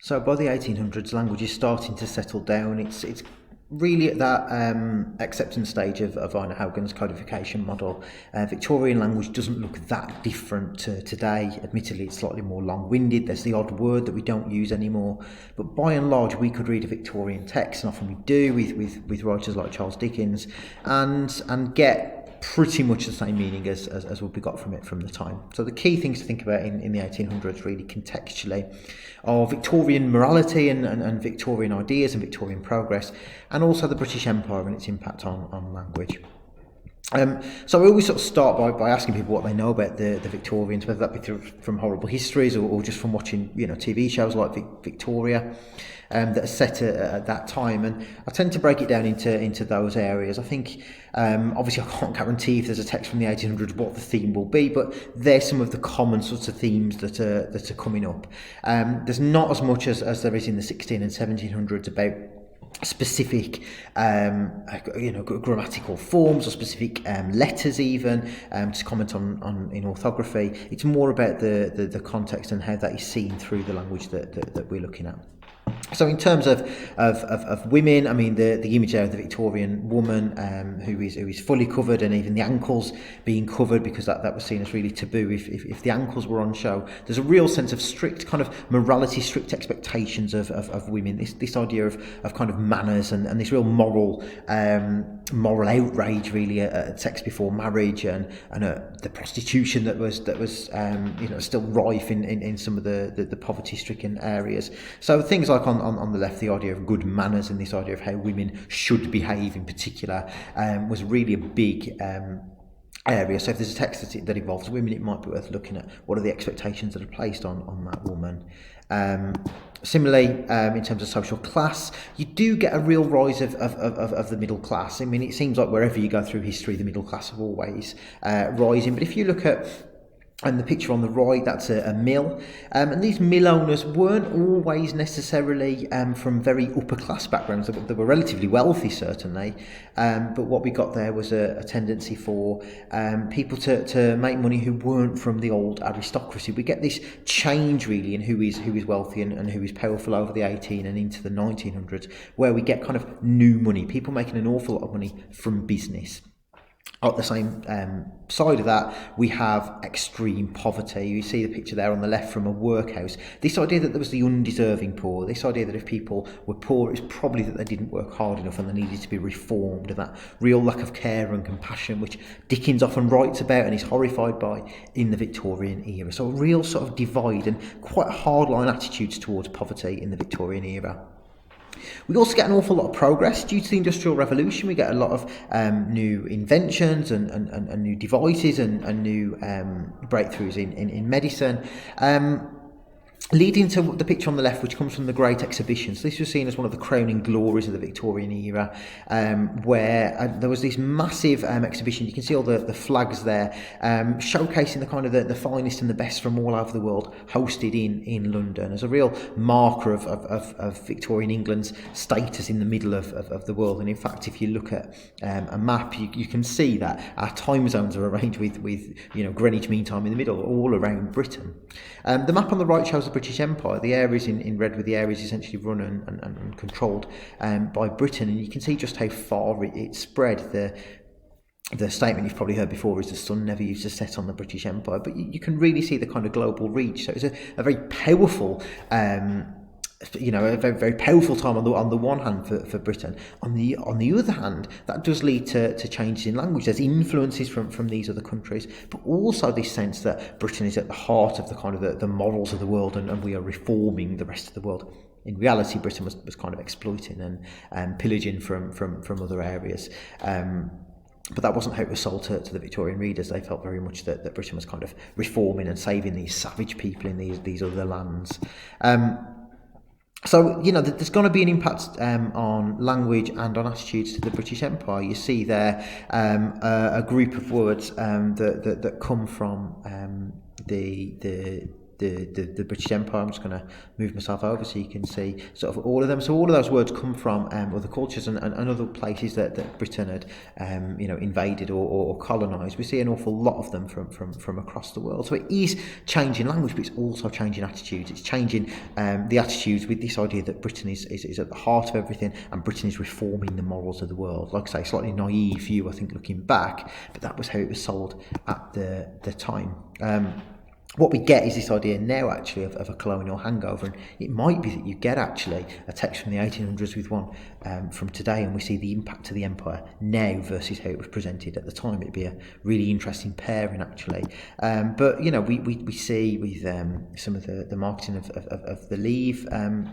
So by the 1800s, language is starting to settle down. It's really at that acceptance stage of Einar Haugen's codification model. Victorian language doesn't look that different to today. Admittedly, it's slightly more long-winded. There's the odd word that we don't use anymore. But by and large, we could read a Victorian text, and often we do with writers like Charles Dickens, and get pretty much the same meaning as what we got from it from the time. So the key things to think about in the 1800s, really contextually, are Victorian morality and Victorian ideas and Victorian progress, and also the British Empire and its impact on language. So I always sort of start by asking people what they know about the Victorians, whether that be from horrible histories or just from watching TV shows like Victoria that are set at that time. And I tend to break it down into those areas. I think obviously I can't guarantee if there's a text from the 1800s what the theme will be, but there's some of the common sorts of themes that are coming up. There's not as much as there is in the 16 and 1700s about specific grammatical forms or specific letters even to comment on in orthography. It's more about the context and how that is seen through the language that we're looking at. So in terms of women, I mean the image there of the Victorian woman who is fully covered, and even the ankles being covered, because that was seen as really taboo if the ankles were on show. There's a real sense of strict kind of morality, strict expectations of women. This idea of kind of manners and this real moral outrage really at sex before marriage and the prostitution that was still rife in some of the poverty-stricken areas. So things like on the left, the idea of good manners and this idea of how women should behave in particular was really a big area. So if there's a text that involves women, it might be worth looking at what are the expectations that are placed on that woman. Similarly, in terms of social class, you do get a real rise of the middle class. I mean, it seems like wherever you go through history, the middle class have always rising. But if you look at the picture on the right, that's a mill. And these mill owners weren't always necessarily from very upper class backgrounds. They were relatively wealthy, certainly. But what we got there was a tendency for people to make money who weren't from the old aristocracy. We get this change really in who is wealthy and who is powerful over the 18 and into the 1900s, where we get kind of new money, people making an awful lot of money from business. At the same side of that, we have extreme poverty. You see the picture there on the left from a workhouse. This idea that there was the undeserving poor, this idea that if people were poor, it's probably that they didn't work hard enough and they needed to be reformed, and that real lack of care and compassion, which Dickens often writes about and is horrified by in the Victorian era. So a real sort of divide and quite hardline attitudes towards poverty in the Victorian era. We also get an awful lot of progress due to the Industrial Revolution. We get a lot of new inventions and new devices and new breakthroughs in medicine. Leading to the picture on the left, which comes from the Great Exhibition. So this was seen as one of the crowning glories of the Victorian era, where there was this massive exhibition. You can see all the flags there, showcasing the kind of the finest and the best from all over the world, hosted in London as a real marker of Victorian England's status in the middle of the world. And in fact, if you look at a map, you can see that our time zones are arranged with Greenwich Mean Time in the middle, all around Britain. The map on the right shows the British Empire. The areas in red with the areas essentially run and controlled by Britain, and you can see just how far it spread. The statement you've probably heard before is the sun never used to set on the British Empire, but you can really see the kind of global reach. So it's a very powerful a very, very powerful time on the one hand for Britain. On the other hand, that does lead to changes in language. There's influences from these other countries, but also this sense that Britain is at the heart of the kind of the morals of the world, and we are reforming the rest of the world. In reality, Britain was kind of exploiting and pillaging from other areas. But that wasn't how it was sold to the Victorian readers. They felt very much that Britain was kind of reforming and saving these savage people in these other lands. So, there's going to be an impact on language and on attitudes to the British Empire. You see there a group of words that come from the the British Empire. I'm just going to move myself over so you can see sort of all of them. So all of those words come from other cultures and other places that Britain had invaded or colonised. We see an awful lot of them from across the world. So it is changing language, but it's also changing attitudes. It's changing the attitudes with this idea that Britain is at the heart of everything, and Britain is reforming the morals of the world. Like I say, slightly naive view, I think, looking back, but that was how it was sold at the time. What we get is this idea now, actually, of a colonial hangover, and it might be that you get actually a text from the 1800s with one from today, and we see the impact of the empire now versus how it was presented at the time. It'd be a really interesting pairing, actually. But we see with some of the marketing of the Leave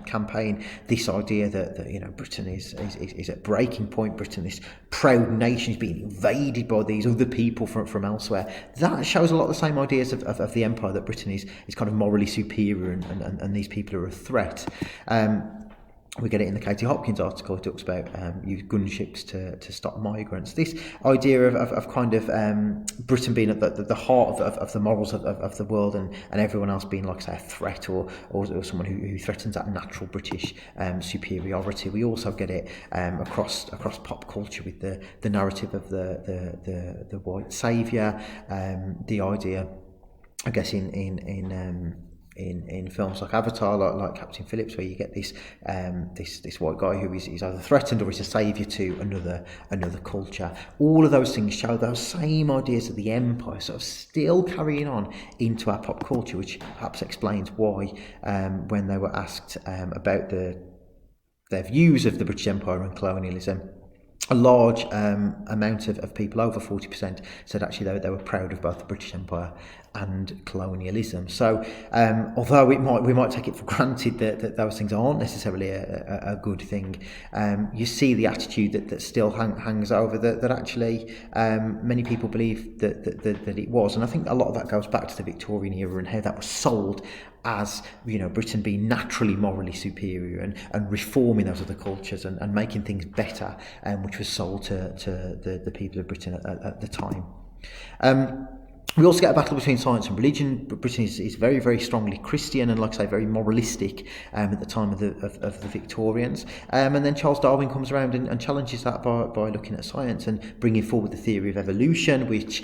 campaign, this idea that Britain is at breaking point. Britain, this proud nation, is being invaded by these other people from elsewhere. That shows a lot of the same ideas of the empire, that Britain is kind of morally superior and these people are a threat. We get it in the Katie Hopkins article. It talks about use gunships to stop migrants. This idea of kind of Britain being at the heart of the morals of the world, and everyone else being, like I say, a threat or someone who threatens that natural British superiority. We also get it across pop culture with the narrative of the white saviour, the idea, I guess, in films like Avatar, like Captain Phillips, where you get this white guy who is either threatened or is a saviour to another culture. All of those things show those same ideas of the empire sort of still carrying on into our pop culture, which perhaps explains why when they were asked about their views of the British Empire and colonialism, a large amount of people, over 40%, said actually they were proud of both the British Empire and colonialism. So although we might take it for granted that those things aren't necessarily a good thing, you see the attitude that still hangs over, that actually many people believe that it was. And I think a lot of that goes back to the Victorian era and how that was sold as, Britain being naturally morally superior and reforming those other cultures and making things better, which was sold to the people of Britain at the time. We also get a battle between science and religion. Britain is very, very strongly Christian and, like I say, very moralistic at the time of the Victorians. And then Charles Darwin comes around and challenges that by looking at science and bringing forward the theory of evolution, which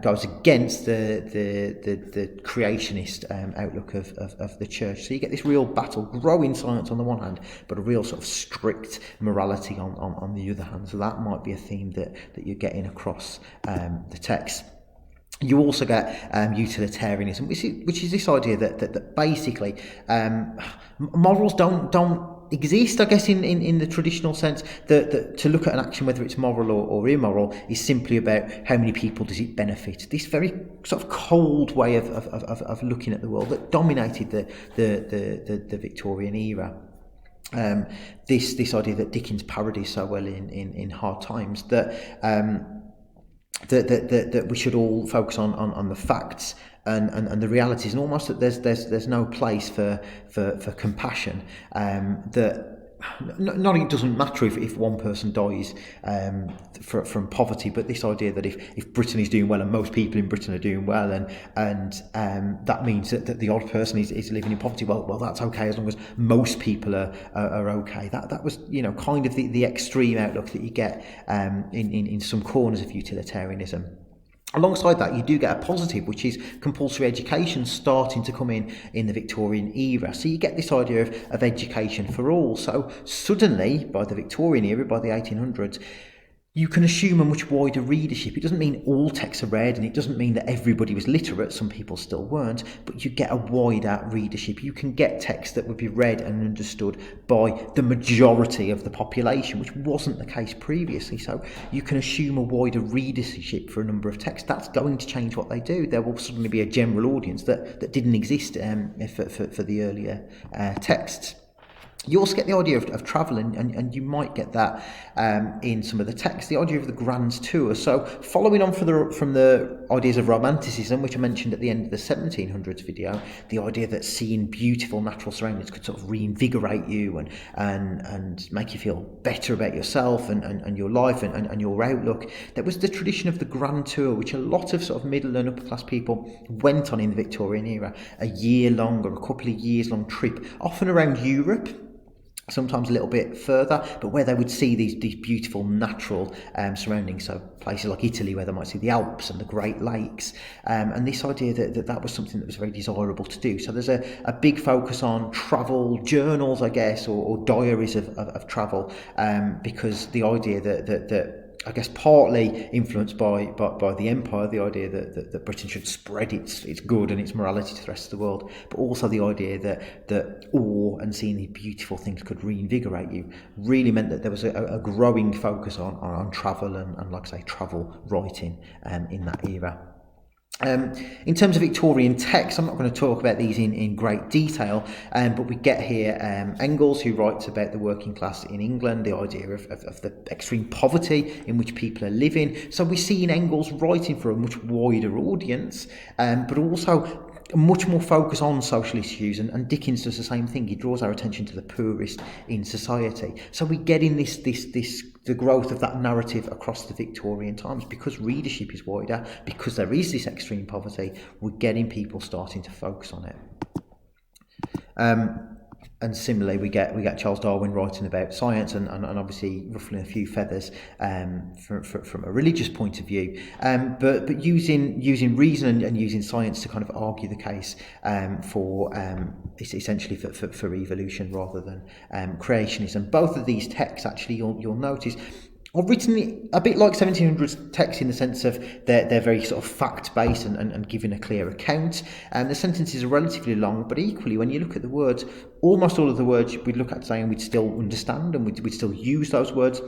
goes against the creationist outlook of the church. So you get this real battle, growing science on the one hand, but a real sort of strict morality on the other hand. So that might be a theme that you're getting across the text. You also get utilitarianism, which is this idea that basically morals don't exist, I guess, in the traditional sense. That to look at an action, whether it's moral or immoral, is simply about how many people does it benefit. This very sort of cold way of looking at the world that dominated the Victorian era. This idea that Dickens parodies so well in Hard Times, that we should all focus on the facts and the realities, and almost that there's no place for compassion. That not it doesn't matter if one person dies from poverty, but this idea that if Britain is doing well and most people in Britain are doing well, and that means that the odd person is living in poverty, well that's okay as long as most people are okay. That was kind of the extreme outlook that you get in some corners of utilitarianism. Alongside that, you do get a positive, which is compulsory education starting to come in the Victorian era. So you get this idea of education for all. So suddenly, by the Victorian era, by the 1800s, you can assume a much wider readership. It doesn't mean all texts are read, and it doesn't mean that everybody was literate. Some people still weren't, but you get a wider readership. You can get texts that would be read and understood by the majority of the population, which wasn't the case previously. So you can assume a wider readership for a number of texts. That's going to change what they do. There will suddenly be a general audience that didn't exist for the earlier texts. You also get the idea of travel, and you might get that in some of the text, the idea of the grand tour. So following on from the ideas of romanticism, which I mentioned at the end of the 1700s video, the idea that seeing beautiful natural surroundings could sort of reinvigorate you and make you feel better about yourself and your life and your outlook. There was the tradition of the grand tour, which a lot of sort of middle and upper class people went on in the Victorian era, a year long or a couple of years long trip, often around Europe, sometimes a little bit further, but where they would see these beautiful natural surroundings. So places like Italy, where they might see the Alps and the Great Lakes, and this idea that was something that was very desirable to do. So there's a big focus on travel journals, I guess, or diaries of travel, because the idea that I guess partly influenced by the empire, the idea that Britain should spread its good and its morality to the rest of the world, but also the idea that awe and seeing these beautiful things could reinvigorate you, really meant that there was a growing focus on travel and like I say, travel writing in that era. In terms of Victorian texts, I'm not going to talk about these in great detail, but we get here Engels, who writes about the working class in England, the idea of the extreme poverty in which people are living. So we see in Engels writing for a much wider audience, but also much more focus on social issues, and Dickens does the same thing. He draws our attention to the poorest in society. So we get in the growth of that narrative across the Victorian times, because readership is wider, because there is this extreme poverty. We're getting people starting to focus on it. And similarly, we get Charles Darwin writing about science and obviously ruffling a few feathers from a religious point of view, but using reason and using science to kind of argue the case for essentially for evolution rather than creationism. Both of these texts, actually, you'll notice, are written a bit like 1700s texts in the sense of they're very sort of fact-based and giving a clear account. And the sentences are relatively long, but equally, when you look at the words, almost all of the words we'd look at today and we'd still understand, and we'd still use those words.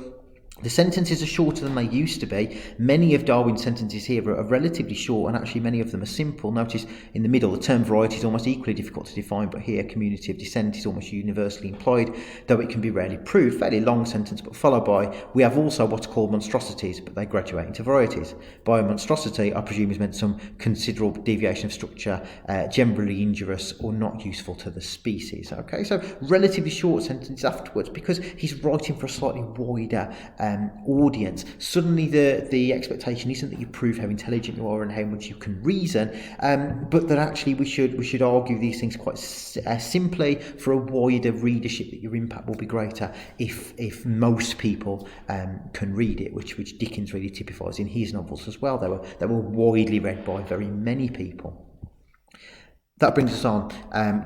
The sentences are shorter than they used to be. Many of Darwin's sentences here are relatively short, and actually many of them are simple. Notice in the middle, the term variety is almost equally difficult to define, but here community of descent is almost universally employed, though it can be rarely proved. Fairly long sentence, but followed by, we have also what's called monstrosities, but they graduate into varieties. By monstrosity, I presume is meant some considerable deviation of structure, generally injurious or not useful to the species. Okay, so relatively short sentences afterwards, because he's writing for a slightly wider audience. Suddenly the expectation isn't that you prove how intelligent you are and how much you can reason, but that actually we should argue these things quite simply for a wider readership, that your impact will be greater if most people can read it, which Dickens really typifies in his novels as well. They were widely read by very many people. That brings us on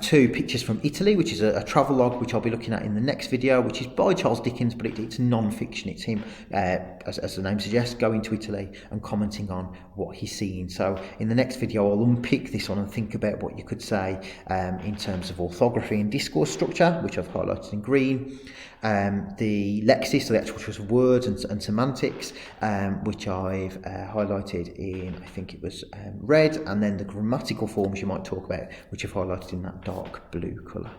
to Pictures from Italy, which is a travelogue, which I'll be looking at in the next video, which is by Charles Dickens, but it's non-fiction. It's him, as the name suggests, going to Italy and commenting on what he's seeing. So in the next video, I'll unpick this one and think about what you could say in terms of orthography and discourse structure, which I've highlighted in green. The lexis, so the actual choice of words and semantics, which I've highlighted in, I think it was red, and then the grammatical forms you might talk about, which I've highlighted in that dark blue colour.